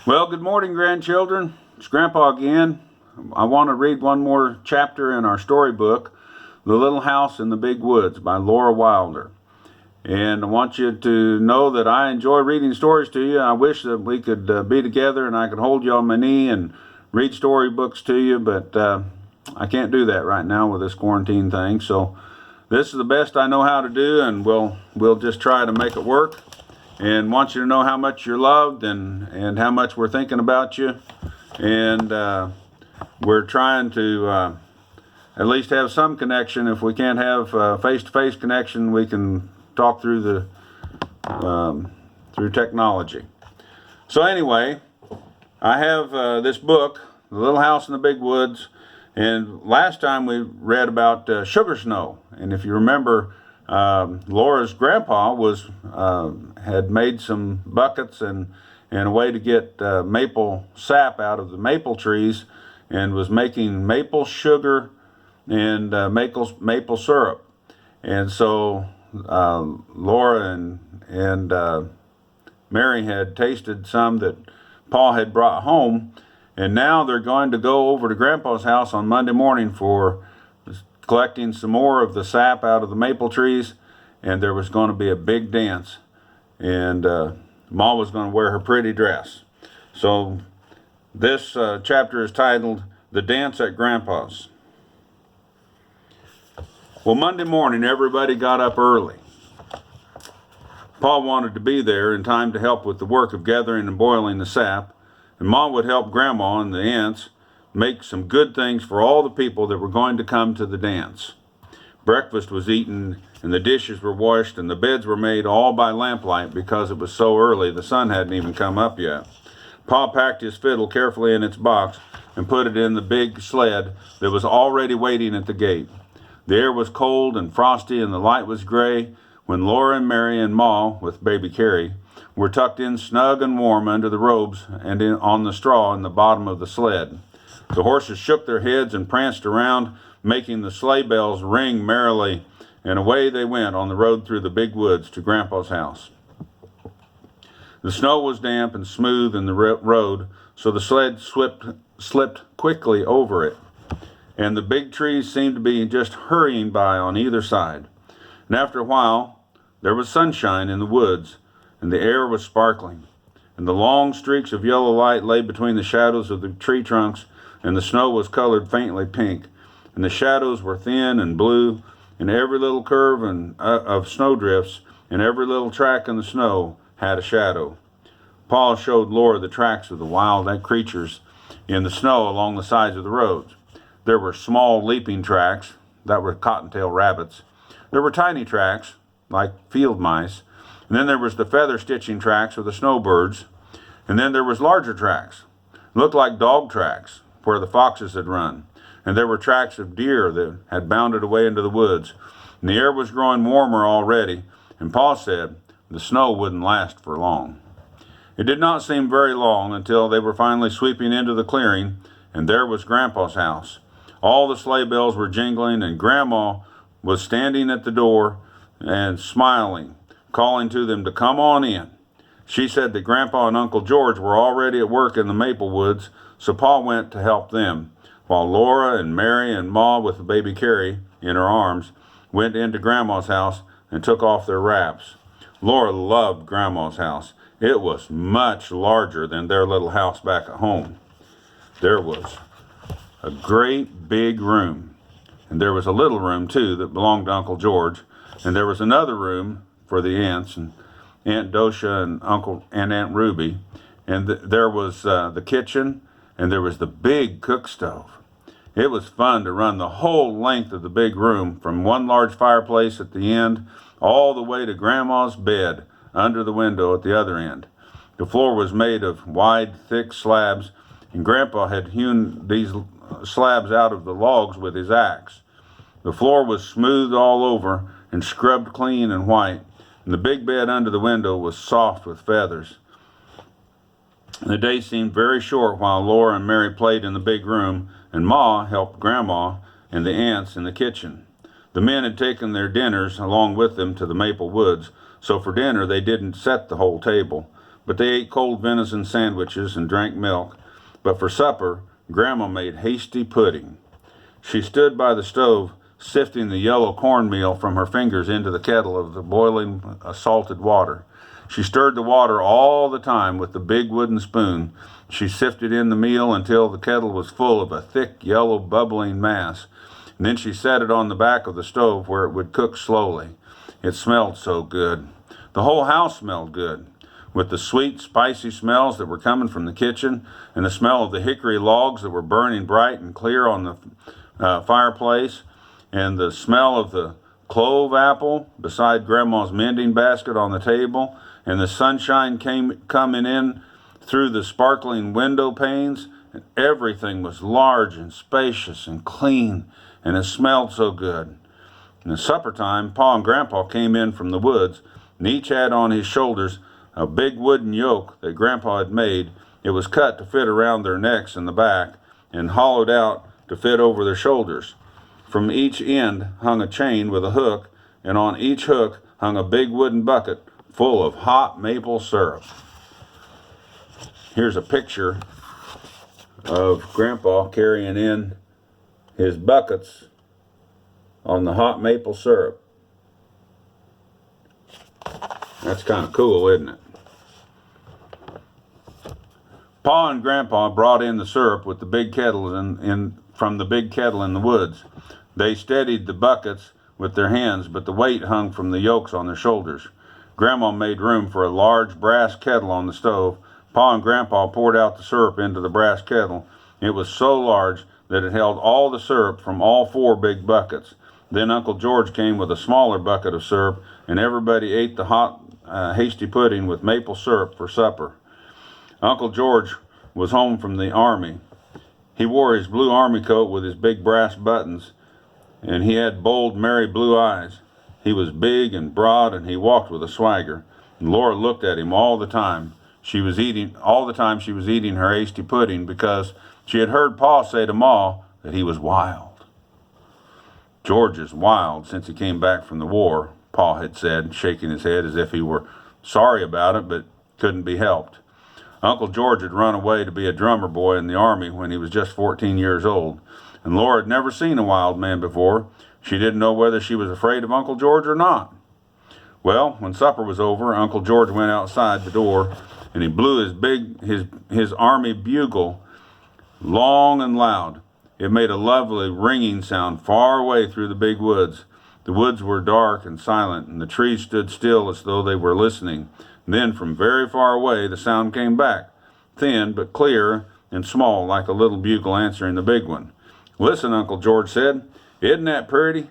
Well, good morning, grandchildren. It's Grandpa again. I want to read one more chapter in our storybook, The Little House in the Big Woods by Laura Wilder. And I want you to know that I enjoy reading stories to you. I wish that we could be together and I could hold you on my knee and read storybooks to you, but I can't do that right now with this quarantine thing. So this is the best I know how to do, and we'll just try to make it work. And want you to know how much you're loved and how much we're thinking about you. And we're trying to at least have some connection. If we can't have face-to-face connection, we can talk through through technology. So anyway, I have this book, The Little House in the Big Woods. And last time we read about sugar snow. And if you remember, Laura's grandpa had made some buckets and a way to get maple sap out of the maple trees, and was making maple sugar and maple syrup. And so Laura and Mary had tasted some that Paul had brought home, and now they're going to go over to Grandpa's house on Monday morning for collecting some more of the sap out of the maple trees, and there was going to be a big dance, and Ma was going to wear her pretty dress. So this chapter is titled The Dance at Grandpa's. Well, Monday morning everybody got up early. Paul wanted to be there in time to help with the work of gathering and boiling the sap, and Ma would help Grandma and the aunts make some good things for all the people that were going to come to the dance. Breakfast was eaten, and the dishes were washed, and the beds were made all by lamplight because it was so early the sun hadn't even come up yet. Pa packed his fiddle carefully in its box and put it in the big sled that was already waiting at the gate. The air was cold and frosty, and the light was gray when Laura and Mary and Ma, with baby Carrie, were tucked in snug and warm under the robes and on the straw in the bottom of the sled. The horses shook their heads and pranced around, making the sleigh bells ring merrily, and away they went on the road through the big woods to Grandpa's house. The snow was damp and smooth in the road, so the sled slipped quickly over it, and the big trees seemed to be just hurrying by on either side. And after a while, there was sunshine in the woods, and the air was sparkling, and the long streaks of yellow light lay between the shadows of the tree trunks, and the snow was colored faintly pink, and the shadows were thin and blue, and every little curve of snowdrifts and every little track in the snow had a shadow. Paul showed Laura the tracks of the wild creatures in the snow along the sides of the roads. There were small leaping tracks, that were cottontail rabbits. There were tiny tracks, like field mice, and then there was the feather stitching tracks of the snowbirds, and then there was larger tracks, looked like dog tracks, where the foxes had run, and there were tracks of deer that had bounded away into the woods, and the air was growing warmer already, and Paul said the snow wouldn't last for long. It did not seem very long until they were finally sweeping into the clearing, and there was Grandpa's house. All the sleigh bells were jingling, and Grandma was standing at the door and smiling, calling to them to come on in. She said that Grandpa and Uncle George were already at work in the maple woods, so Paul went to help them, while Laura and Mary and Ma, with the baby Carrie in her arms, went into Grandma's house and took off their wraps. Laura loved Grandma's house. It was much larger than their little house back at home. There was a great big room, and there was a little room too that belonged to Uncle George, and there was another room for the aunts, and Aunt Dosha and Aunt Ruby, and there was the kitchen, and there was the big cook stove. It was fun to run the whole length of the big room, from one large fireplace at the end all the way to Grandma's bed under the window at the other end. The floor was made of wide, thick slabs, and Grandpa had hewn these slabs out of the logs with his axe. The floor was smoothed all over and scrubbed clean and white, and the big bed under the window was soft with feathers. The day seemed very short while Laura and Mary played in the big room, and Ma helped Grandma and the aunts in the kitchen. The men had taken their dinners along with them to the maple woods, so for dinner they didn't set the whole table, but they ate cold venison sandwiches and drank milk. But for supper, Grandma made hasty pudding. She stood by the stove, sifting the yellow cornmeal from her fingers into the kettle of the boiling salted water. She stirred the water all the time with the big wooden spoon. She sifted in the meal until the kettle was full of a thick, yellow, bubbling mass. And then she set it on the back of the stove where it would cook slowly. It smelled so good. The whole house smelled good, with the sweet, spicy smells that were coming from the kitchen and the smell of the hickory logs that were burning bright and clear on the fireplace, and the smell of the clove apple beside Grandma's mending basket on the table, and the sunshine coming in through the sparkling window panes, and everything was large and spacious and clean, and it smelled so good. And at supper time, Pa and Grandpa came in from the woods, and each had on his shoulders a big wooden yoke that Grandpa had made. It was cut to fit around their necks in the back, and hollowed out to fit over their shoulders. From each end hung a chain with a hook, and on each hook hung a big wooden bucket full of hot maple syrup. Here's a picture of Grandpa carrying in his buckets on the hot maple syrup. That's kind of cool, isn't it? Pa and Grandpa brought in the syrup with the big kettle from the big kettle in the woods. They steadied the buckets with their hands, but the weight hung from the yokes on their shoulders. Grandma made room for a large brass kettle on the stove. Pa and Grandpa poured out the syrup into the brass kettle. It was so large that it held all the syrup from all 4 big buckets. Then Uncle George came with a smaller bucket of syrup, and everybody ate the hot, hasty pudding with maple syrup for supper. Uncle George was home from the army. He wore his blue army coat with his big brass buttons, and he had bold, merry blue eyes. He was big and broad, and he walked with a swagger. And Laura looked at him all the time. She was eating her hasty pudding because she had heard Pa say to Ma that he was wild. George is wild since he came back from the war, Pa had said, shaking his head as if he were sorry about it but couldn't be helped. Uncle George had run away to be a drummer boy in the army when he was just 14 years old, and Laura had never seen a wild man before. She didn't know whether she was afraid of Uncle George or not. Well, when supper was over, Uncle George went outside the door, and he blew his army bugle long and loud. It made a lovely ringing sound far away through the big woods. The woods were dark and silent, and the trees stood still as though they were listening. And then from very far away the sound came back, thin but clear and small, like a little bugle answering the big one. "Listen," Uncle George said. "Isn't that pretty?"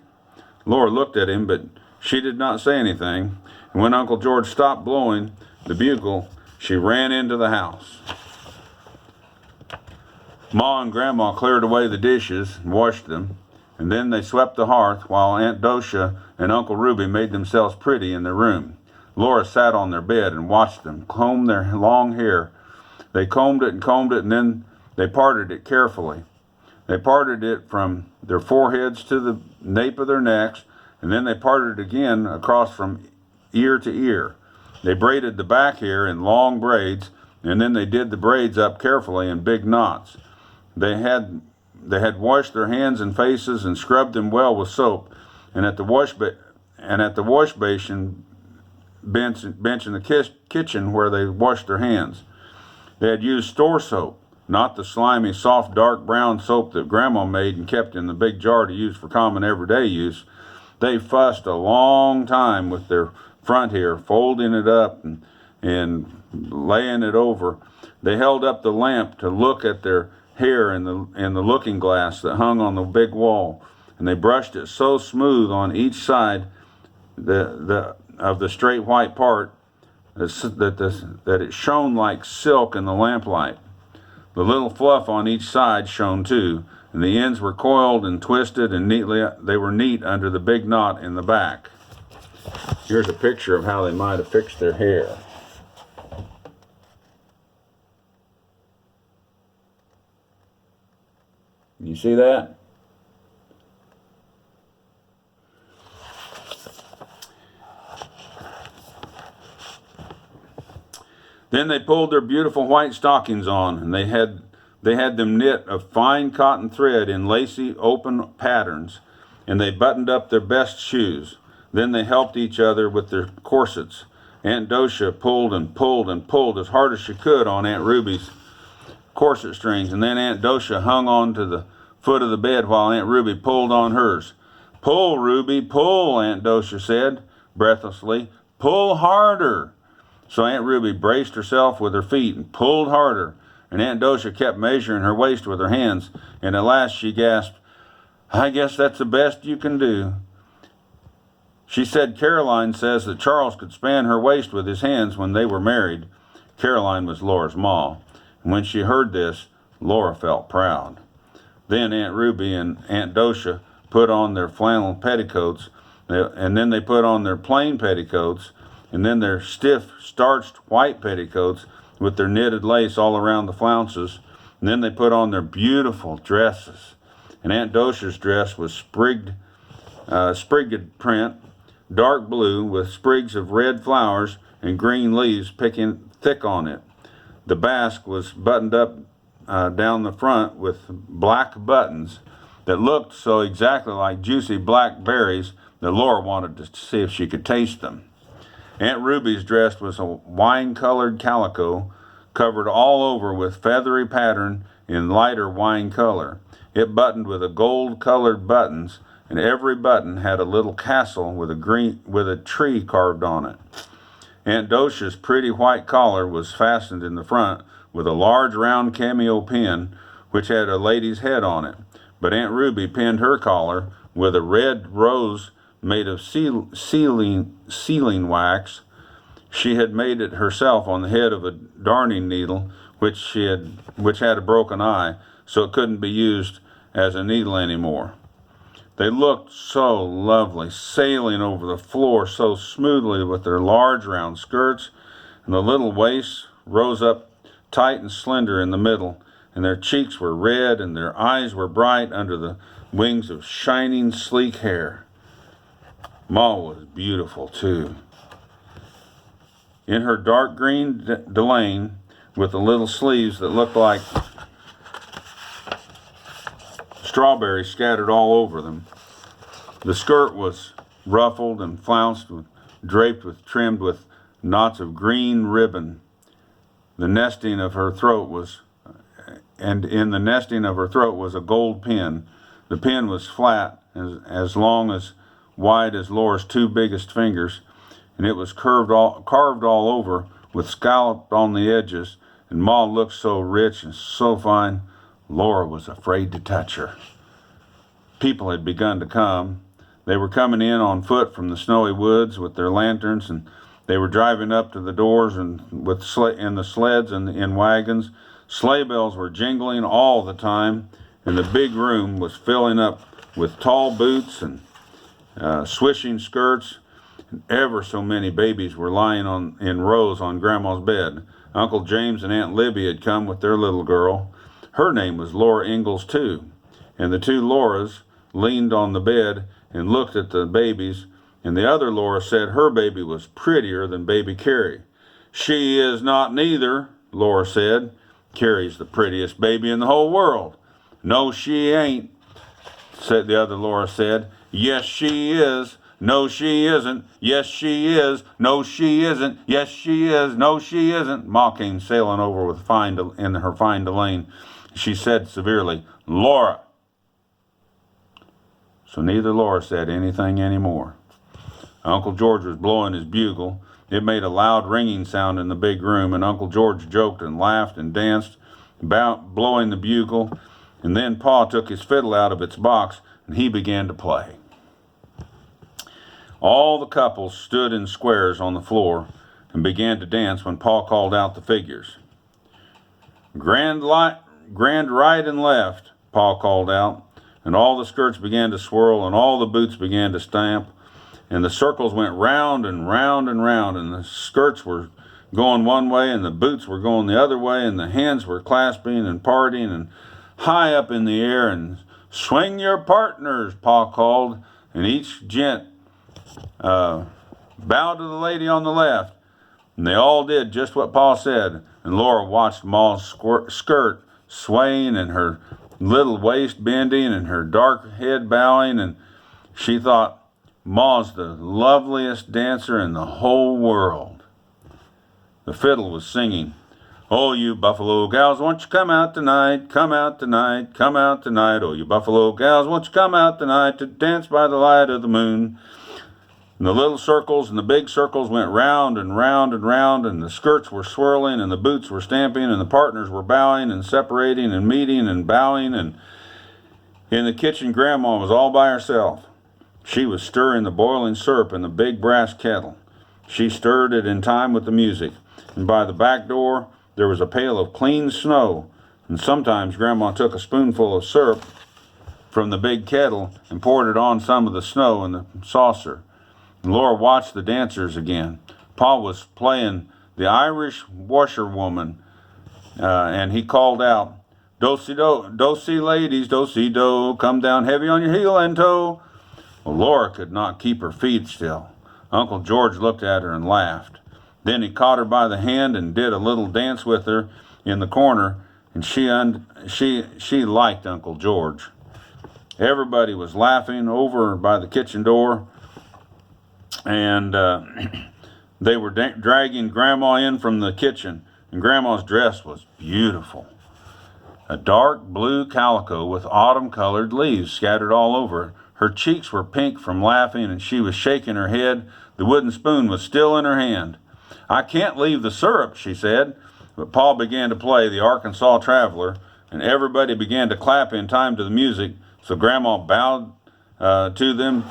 Laura looked at him, but she did not say anything. And when Uncle George stopped blowing the bugle, she ran into the house. Ma and Grandma cleared away the dishes and washed them, and then they swept the hearth while Aunt Docia and Uncle Ruby made themselves pretty in their room. Laura sat on their bed and watched them comb their long hair. They combed it, and then they parted it carefully. They parted it from their foreheads to the nape of their necks, and then they parted it again across from ear to ear. They braided the back hair in long braids, and then they did the braids up carefully in big knots. They had washed their hands and faces and scrubbed them well with soap, and at the wash basin bench in the kitchen where they washed their hands. They had used store soap, not the slimy, soft, dark brown soap that Grandma made and kept in the big jar to use for common everyday use. They fussed a long time with their front hair, folding it up and laying it over. They held up the lamp to look at their hair in the looking glass that hung on the big wall, and they brushed it so smooth on each side of the straight white part that it shone like silk in the lamplight. The little fluff on each side shone too, and the ends were coiled and twisted, and they were neat under the big knot in the back. Here's a picture of how they might have fixed their hair. You see that? Then then they pulled their beautiful white stockings on, and they had them knit of fine cotton thread in lacy open patterns, and they buttoned up their best shoes. Then they helped each other with their corsets. Aunt Docia pulled and pulled and pulled as hard as she could on Aunt Ruby's corset strings, and then Aunt Docia hung on to the foot of the bed while Aunt Ruby pulled on hers. "Pull, Ruby, pull," Aunt Docia said breathlessly. "Pull harder." So Aunt Ruby braced herself with her feet and pulled harder, and Aunt Docia kept measuring her waist with her hands, and at last she gasped, "I guess that's the best you can do." She said Caroline says that Charles could span her waist with his hands when they were married. Caroline was Laura's ma, and when she heard this, Laura felt proud. Then Aunt Ruby and Aunt Docia put on their flannel petticoats, and then they put on their plain petticoats, and then their stiff, starched white petticoats with their knitted lace all around the flounces, and then they put on their beautiful dresses. And Aunt Docia's dress was sprigged print, dark blue, with sprigs of red flowers and green leaves picking thick on it. The basque was buttoned up down the front with black buttons that looked so exactly like juicy black berries that Laura wanted to see if she could taste them. Aunt Ruby's dress was a wine-colored calico covered all over with feathery pattern in lighter wine color. It buttoned with a gold-colored buttons, and every button had a little castle with a tree carved on it. Aunt Docia's pretty white collar was fastened in the front with a large round cameo pin which had a lady's head on it. But Aunt Ruby pinned her collar with a red rose made of sealing wax. She had made it herself on the head of a darning needle which had a broken eye, so it couldn't be used as a needle anymore. They looked so lovely, sailing over the floor so smoothly with their large round skirts, and the little waists rose up tight and slender in the middle, and their cheeks were red and their eyes were bright under the wings of shining, sleek hair. Ma was beautiful, too. In her dark green delaine, with the little sleeves that looked like strawberries scattered all over them. The skirt was ruffled and flounced, trimmed with knots of green ribbon. In the nesting of her throat was a gold pin. The pin was flat, as long as wide as Laura's two biggest fingers, and it was carved all over with scalloped on the edges, and Ma looked so rich and so fine, Laura was afraid to touch her. People had begun to come. They were coming in on foot from the snowy woods with their lanterns, and they were driving up to the doors and in the sleds and in wagons. Sleigh bells were jingling all the time, and the big room was filling up with tall boots and swishing skirts. And ever so many babies were lying in rows on Grandma's bed. Uncle James and Aunt Libby had come with their little girl. Her name was Laura Ingalls, too, and the two Lauras leaned on the bed and looked at the babies, and the other Laura said her baby was prettier than baby Carrie. "She is not neither," Laura said. "Carrie's the prettiest baby in the whole world." "No, she ain't," said the other Laura said. "Yes, she is." "No, she isn't." "Yes, she is." "No, she isn't." "Yes, she is." "No, she isn't." Ma came sailing over in her fine delaine. She said severely, "Laura." So neither Laura said anything anymore. Uncle George was blowing his bugle. It made a loud ringing sound in the big room, and Uncle George joked and laughed and danced about blowing the bugle, and then Pa took his fiddle out of its box, and he began to play. All the couples stood in squares on the floor and began to dance when Pa called out the figures. Grand right and left," Pa called out, and all the skirts began to swirl, and all the boots began to stamp, and the circles went round and round and round, and the skirts were going one way, and the boots were going the other way, and the hands were clasping and parting, and high up in the air, and "Swing your partners," Pa called, and each gent bowed to the lady on the left. And they all did just what Pa said, and Laura watched Ma's skirt swaying and her little waist bending and her dark head bowing, and she thought, Ma's the loveliest dancer in the whole world. The fiddle was singing, "Oh, you buffalo gals, won't you come out tonight, come out tonight, come out tonight. Oh, you buffalo gals, won't you come out tonight to dance by the light of the moon." And the little circles and the big circles went round and round and round, and the skirts were swirling, and the boots were stamping, and the partners were bowing and separating and meeting and bowing. And in the kitchen, Grandma was all by herself. She was stirring the boiling syrup in the big brass kettle. She stirred it in time with the music. And by the back door, there was a pail of clean snow. And sometimes Grandma took a spoonful of syrup from the big kettle and poured it on some of the snow in the saucer. And Laura watched the dancers again. Pa was playing the Irish washerwoman, and he called out, "Do-si ladies, do-si-do, come down heavy on your heel and toe." Well, Laura could not keep her feet still. Uncle George looked at her and laughed. Then he caught her by the hand and did a little dance with her in the corner, and she liked Uncle George. Everybody was laughing over by the kitchen door, and they were dragging Grandma in from the kitchen, and Grandma's dress was beautiful. A dark blue calico with autumn-colored leaves scattered all over it. Her cheeks were pink from laughing, and she was shaking her head. The wooden spoon was still in her hand. "I can't leave the syrup," she said. But Pa began to play the Arkansas Traveler, and everybody began to clap in time to the music, so Grandma bowed to them,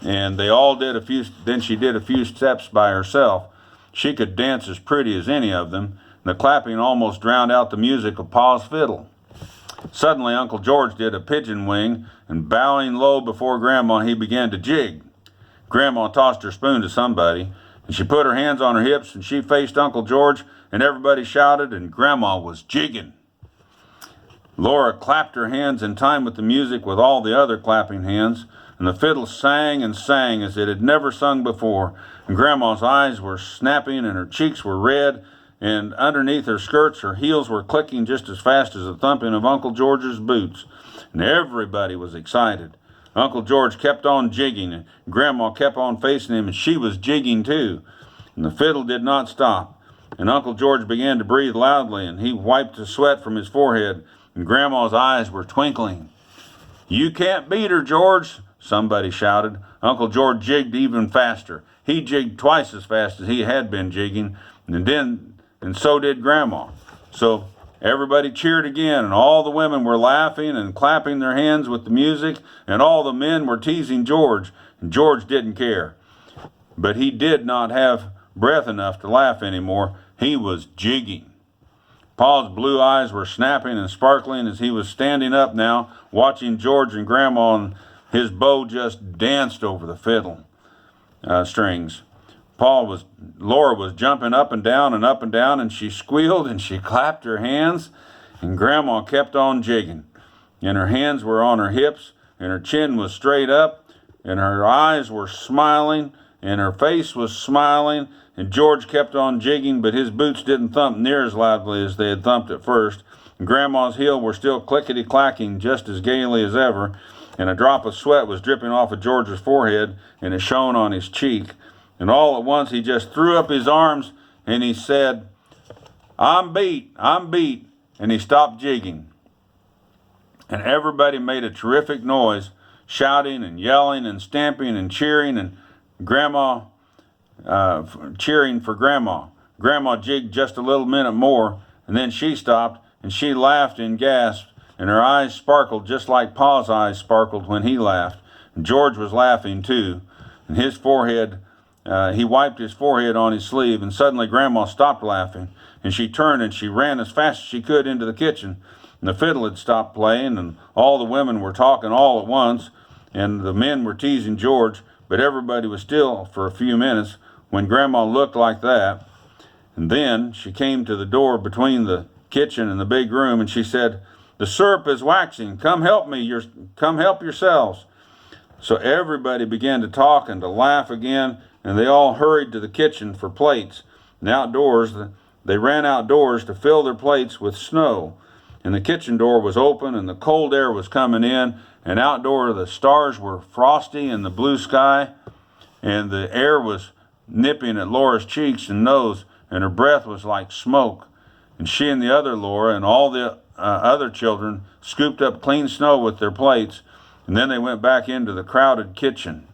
and they all did a few. Then she did a few steps by herself. She could dance as pretty as any of them, and the clapping almost drowned out the music of Pa's fiddle. Suddenly, Uncle George did a pigeon wing, and bowing low before Grandma, he began to jig. Grandma tossed her spoon to somebody, and she put her hands on her hips, and she faced Uncle George, and everybody shouted, and Grandma was jigging. Laura clapped her hands in time with the music with all the other clapping hands, and the fiddle sang and sang as it had never sung before, and Grandma's eyes were snapping and her cheeks were red, and underneath her skirts her heels were clicking just as fast as the thumping of Uncle George's boots, and everybody was excited. Uncle George kept on jigging, and Grandma kept on facing him, and she was jigging too, and the fiddle did not stop. And Uncle George began to breathe loudly, and he wiped the sweat from his forehead, and Grandma's eyes were twinkling. "You can't beat her, George," somebody shouted. Uncle George jigged even faster. He jigged twice as fast as he had been jigging, and so did Grandma. So everybody cheered again, and all the women were laughing and clapping their hands with the music, and all the men were teasing George, and George didn't care. But he did not have breath enough to laugh anymore. He was jigging. Pa's blue eyes were snapping and sparkling as he was standing up now, watching George and Grandma, and his bow just danced over the fiddle strings. Laura was jumping up and down, and she squealed and she clapped her hands, and Grandma kept on jigging. And her hands were on her hips, and her chin was straight up, and her eyes were smiling, and her face was smiling, and George kept on jigging, but his boots didn't thump near as loudly as they had thumped at first. And Grandma's heels were still clickety-clacking just as gaily as ever, and a drop of sweat was dripping off of George's forehead, and it shone on his cheek. And all at once he just threw up his arms and he said, I'm beat, and he stopped jigging. And everybody made a terrific noise, shouting and yelling and stamping and cheering, and Grandma cheering for Grandma. Grandma jigged just a little minute more, and then she stopped, and she laughed and gasped, and her eyes sparkled just like Pa's eyes sparkled when he laughed. And George was laughing too, and his forehead, he wiped his forehead on his sleeve, and suddenly Grandma stopped laughing, and she turned and she ran as fast as she could into the kitchen. And the fiddle had stopped playing, and all the women were talking all at once, and the men were teasing George, but everybody was still for a few minutes when Grandma looked like that. And then she came to the door between the kitchen and the big room, and she said, "The syrup is waxing. Come help me. Come help yourselves." So everybody began to talk and to laugh again, and they all hurried to the kitchen for plates. and they ran outdoors to fill their plates with snow. And the kitchen door was open, and the cold air was coming in, and outdoor the stars were frosty in the blue sky, and the air was nipping at Laura's cheeks and nose, and her breath was like smoke. And she and the other Laura and all the other children scooped up clean snow with their plates, and then they went back into the crowded kitchen.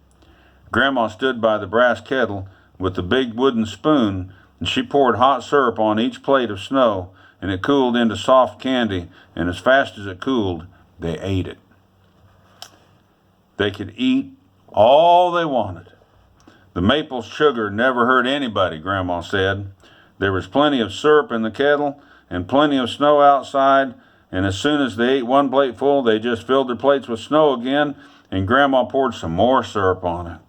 Grandma stood by the brass kettle with the big wooden spoon, and she poured hot syrup on each plate of snow, and it cooled into soft candy, and as fast as it cooled, they ate it. They could eat all they wanted. The maple sugar never hurt anybody, Grandma said. There was plenty of syrup in the kettle and plenty of snow outside, and as soon as they ate one plate full, they just filled their plates with snow again, and Grandma poured some more syrup on it.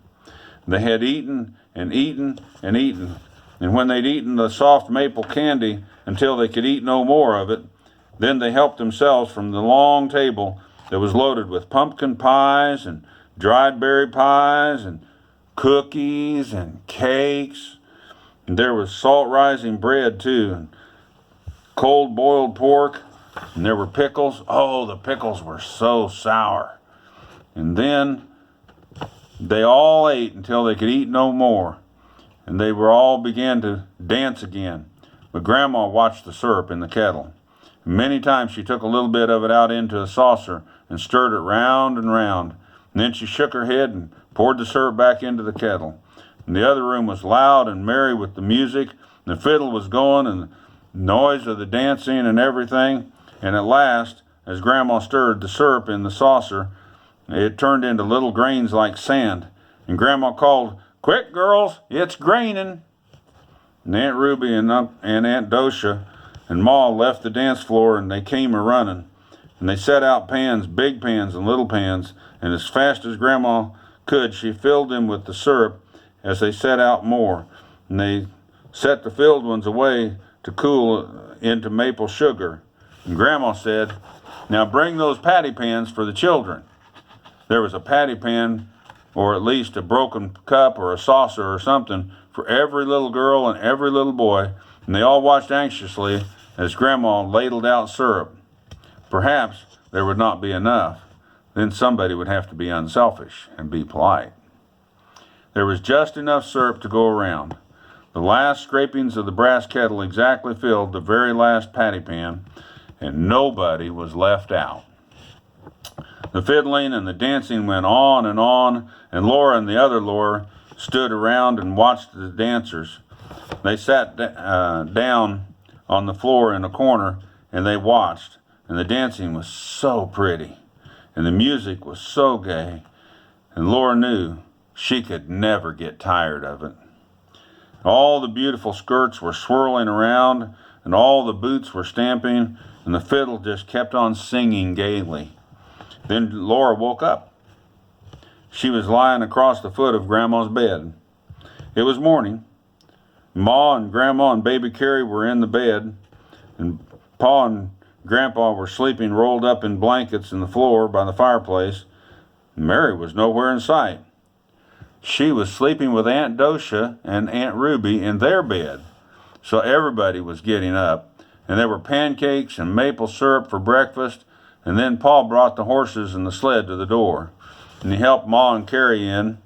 They had eaten and eaten and eaten, and when they'd eaten the soft maple candy until they could eat no more of it, then they helped themselves from the long table that was loaded with pumpkin pies and dried berry pies and cookies and cakes. And there was salt rising bread too, and cold boiled pork, and there were pickles. Oh, the pickles were so sour. And then they all ate until they could eat no more, and they were all began to dance again. But Grandma watched the syrup in the kettle. Many times she took a little bit of it out into a saucer and stirred it round and round. And then she shook her head and poured the syrup back into the kettle. And the other room was loud and merry with the music. The fiddle was going and the noise of the dancing and everything. And at last, as Grandma stirred the syrup in the saucer, it turned into little grains like sand. And Grandma called, "Quick, girls, it's graining." And Aunt Ruby and Aunt Dosha and Ma left the dance floor, and they came a-running. And they set out pans, big pans and little pans, and as fast as Grandma could, she filled them with the syrup as they set out more. And they set the filled ones away to cool into maple sugar. And Grandma said, "Now bring those patty pans for the children." There was a patty pan, or at least a broken cup or a saucer or something, for every little girl and every little boy, and they all watched anxiously as Grandma ladled out syrup. Perhaps there would not be enough. Then somebody would have to be unselfish and be polite. There was just enough syrup to go around. The last scrapings of the brass kettle exactly filled the very last patty pan, and nobody was left out. The fiddling and the dancing went on, and Laura and the other Laura stood around and watched the dancers. They sat down on the floor in a corner, and they watched, and the dancing was so pretty, and the music was so gay, and Laura knew she could never get tired of it. All the beautiful skirts were swirling around, and all the boots were stamping, and the fiddle just kept on singing gaily. Then Laura woke up. She was lying across the foot of Grandma's bed. It was morning. Ma and Grandma and baby Carrie were in the bed, and Pa and Grandpa were sleeping rolled up in blankets in the floor by the fireplace. Mary was nowhere in sight. She was sleeping with Aunt Dosha and Aunt Ruby in their bed. So everybody was getting up, and there were pancakes and maple syrup for breakfast, and then Pa brought the horses and the sled to the door, and he helped Ma and Carrie in,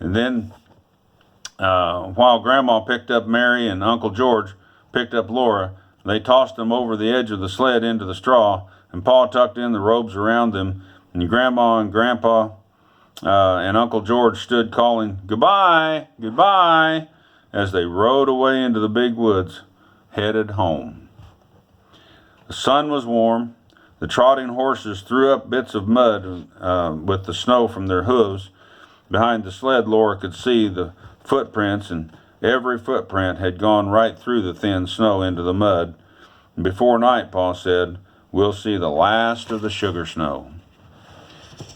and then while Grandma picked up Mary and Uncle George picked up Laura, they tossed them over the edge of the sled into the straw, and Pa tucked in the robes around them, and Grandma and Grandpa and Uncle George stood calling, "Goodbye, goodbye," as they rode away into the big woods, headed home. The sun was warm. The trotting horses threw up bits of mud with the snow from their hooves. Behind the sled, Laura could see the footprints, and every footprint had gone right through the thin snow into the mud. And before night, Pa said, "We'll see the last of the sugar snow."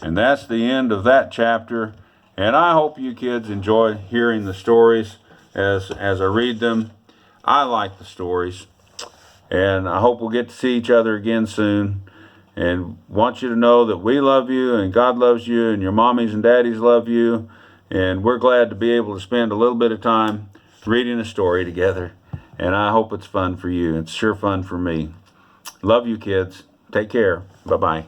And that's the end of that chapter. And I hope you kids enjoy hearing the stories as I read them. I like the stories. And I hope we'll get to see each other again soon. And want you to know that we love you, and God loves you, and your mommies and daddies love you. And we're glad to be able to spend a little bit of time reading a story together. And I hope it's fun for you. It's sure fun for me. Love you, kids. Take care. Bye-bye.